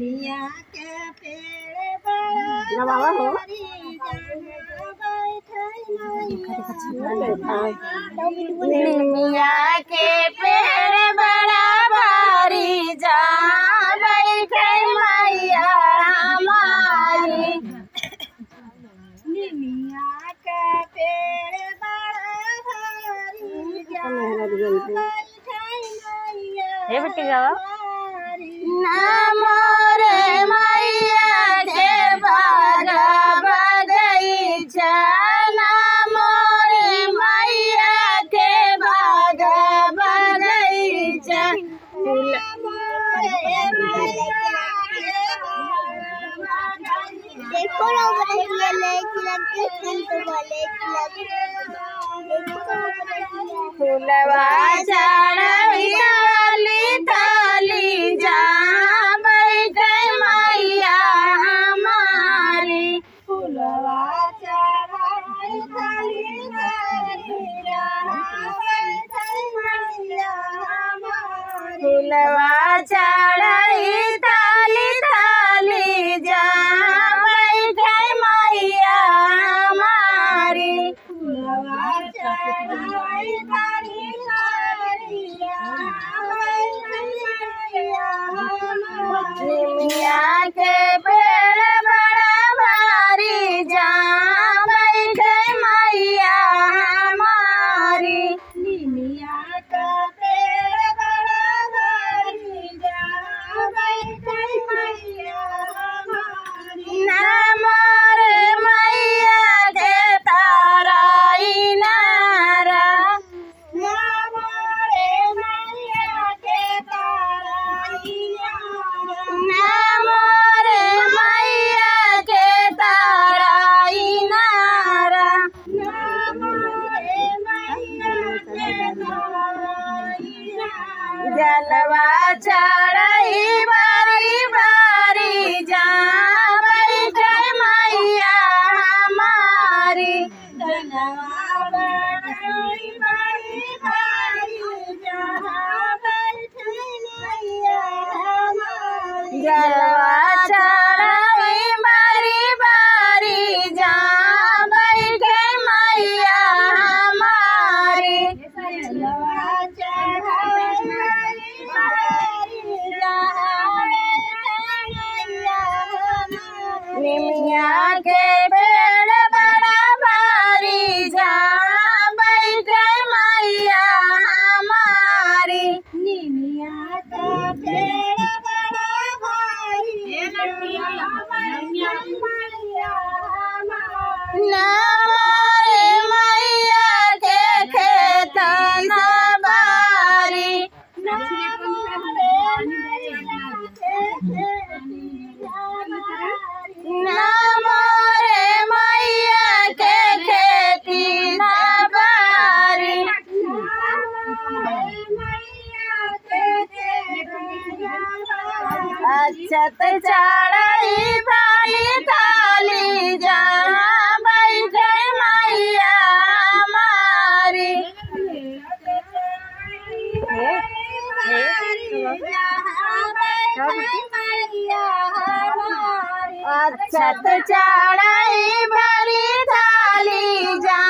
निमिया के पेड़ बड़ा बाबा हो निमिया के पेड़ बड़ा भारी जा बैठे मैया हमारी निमिया के पेड़ बड़ा भारी जा बैठे मैया बेटी गावा मोरे मैया के बाग बगीचा मोरे मैया के बाग बगीचा देखो फूलवा चढ़ी थाली जा बैठे मैया हमारी फूलवा चढ़ी थाली जा बैठे मैया हमारी फूलवा चढ़ी थाली थाली जा बैठे मैया हमारी फूलवा चढ़ी थाली निमिया के पेड़ बड़ा भारी जा बैठे मैया हमारी निमिया का पेड़ बड़ा भारी जा बैठे मैया हमारी मोरे मैया के तारा इनारा मोरे मैया के तारा मोरे मैया के तारा इनारा मोरे मैया के जलवा चढ़ी बारी बारी जा बैठे मैया हमारी जलवा चढ़ी बारी बारी जा बैठे मैया हमारी जलवा चढ़ी बारी बारी जा बैठे मैया हमारी जलवा चढ़ी बारी जा निमिया के पेड़ बड़ा भारी जा बैठे मैया हमारी निमिया का पेड़ बड़ा भारी मोरे मैया के खेत बारी मोरे मैया के खेती बारी अक्षत चढ़ी भाली थाली जा बैठे मैया हमारी अक्षत चढ़ी भरी थाली जा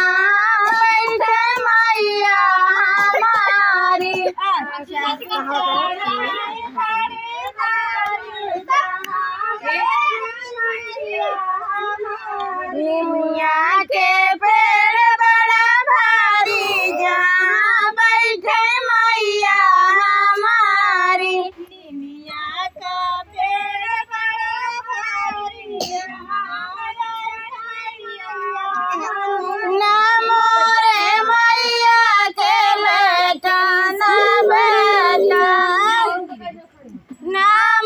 बैठे मैया हमारी निमिया के पेड़ बड़ा भारी जा बैठे मैया हमारी निमिया का पेड़ बड़ा भारी मोरे मैया के बेटा न बेटा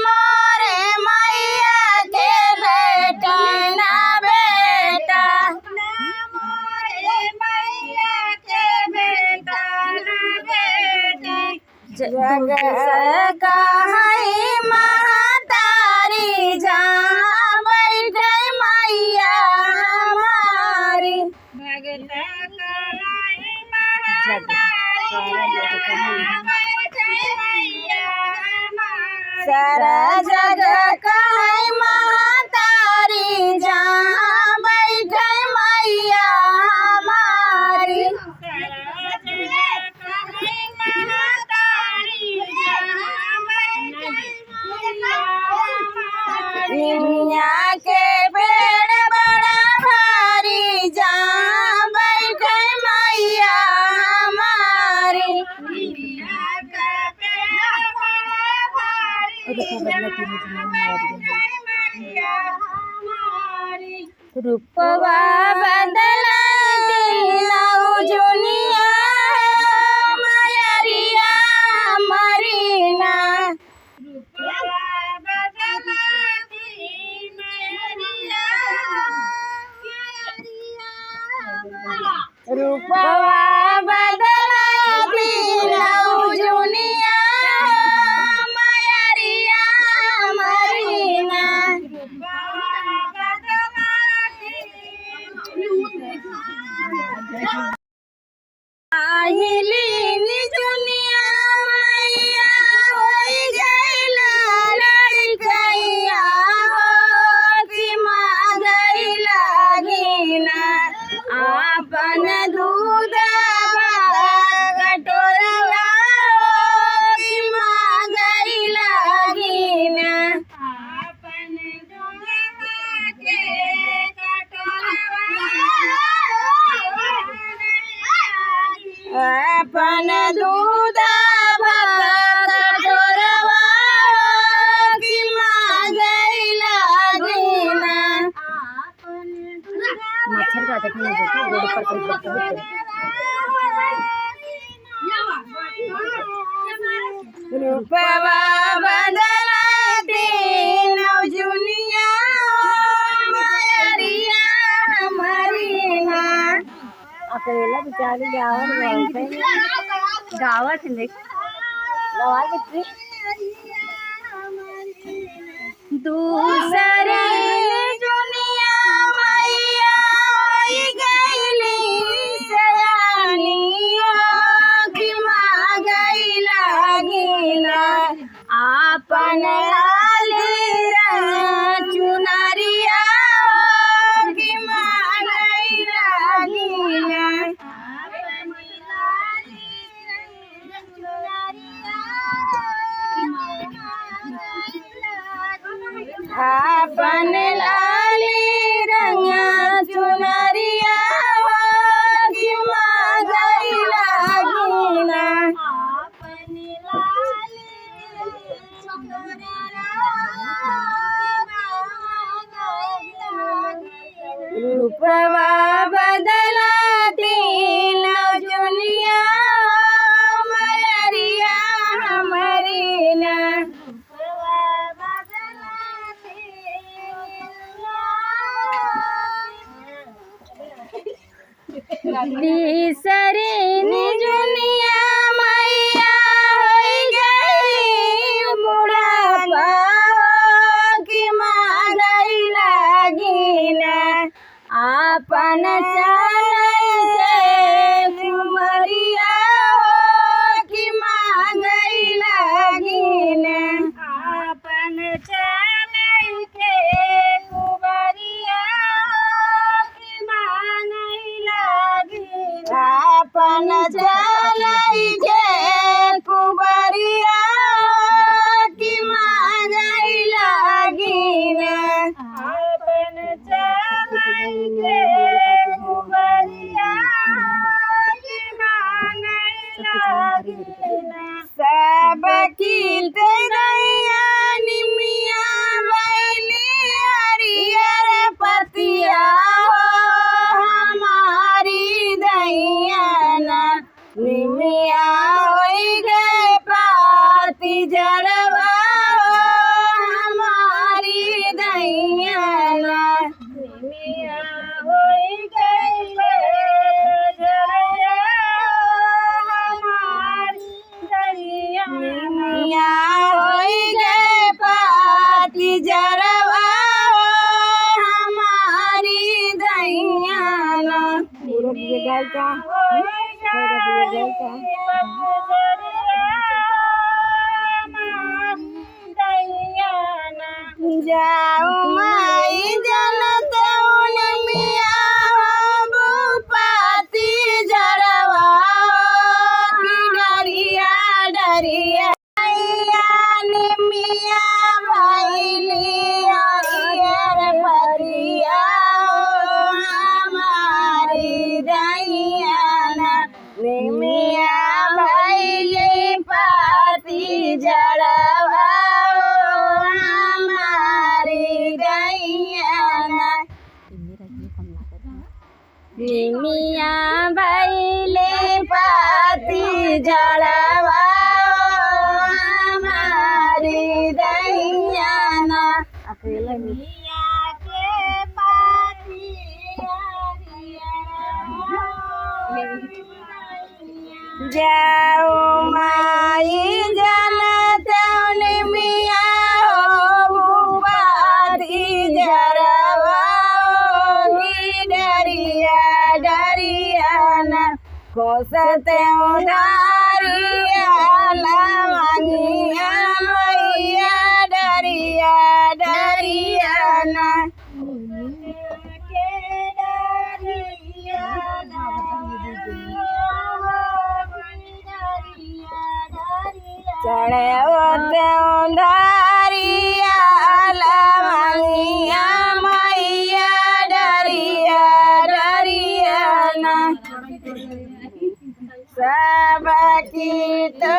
मोरे मैया के बेटा न बेटा मोरे मैया के बेटा न बेटा जग कहीं महतारी जा बैठे मैया हमारी भगत कहीं महतारी जा बैठे मैया हमारी सारा जग कहे महतारी जहाँ बैठे मैया हमारी निमिया के पेड़ बड़ा भारी जहाँ बैठे मैया हमारी रूपवा बदला दिलाऊ जुनिया मयरिया मरीना रूपवा बदला दिलाऊ जुनिया मयरिया मरीना आहिली जुनिया मैया होई गइला लड़कैया हो कि मांगैला गिना आपन दूध कटोरवा कि मांगैला गिना आपन दूधवा के अपन दूध कटोरवा कि मांगैला गिना मच्छर काटत नहीं देखो रोड पर कोई बच्चा रूपवा बदला दिलाऊ जुनिया मयरिया मरीना अकेला बिचारी गावात दूसरे दुनिया मैया होई गइली सयानी कि मांगैला गिना आपन लाली रंग चुनरिया कि मांगैला गिना आपन लाली रंग चुनरिया कि मांगैला गिना आपन लाली रूपवा बदला दिलाऊ जुनिया मयरिया मरीना तीसरी जुनिया मैया होई गई बुढ़ापा कि मांगैला गिना आपन चले कुमरिया कि मांगैला गिना आपन चले के कुमरिया कि मांगैला गिना आपन चले के कुमरिया कि मांगैला गिना आपन चले के कुमरिया कि मांगैला गिना सब कीत गैया निमिया बैली हरियर पतिया हो हमारी दैया ना निमिया होई गए पाती जड़वा हमारी दैया ना निमिया होई गए जड़वा हमारी दैया निमिया होई गए पाती जड़वा हमारी दैया ना निमिया होई गए जाऊ माई जनते निमिया भूपाती जरवा की डरिया डरिया निमिया भैली हरियर परिया हमारी दैया निमिया भैली पाती जड़वा हमारी दैया निमिया भैली पाती जड़वा हमारी दैया अकेले मिया के पाती जाओ माई जनते निमिया भूपाती जरवा डरिया डरिया खोसते उधारिया लवंगिया मैया डरिया डरिया चढ़े होते उधारिया लवंगिया मैया डरिया डरिया सब की तो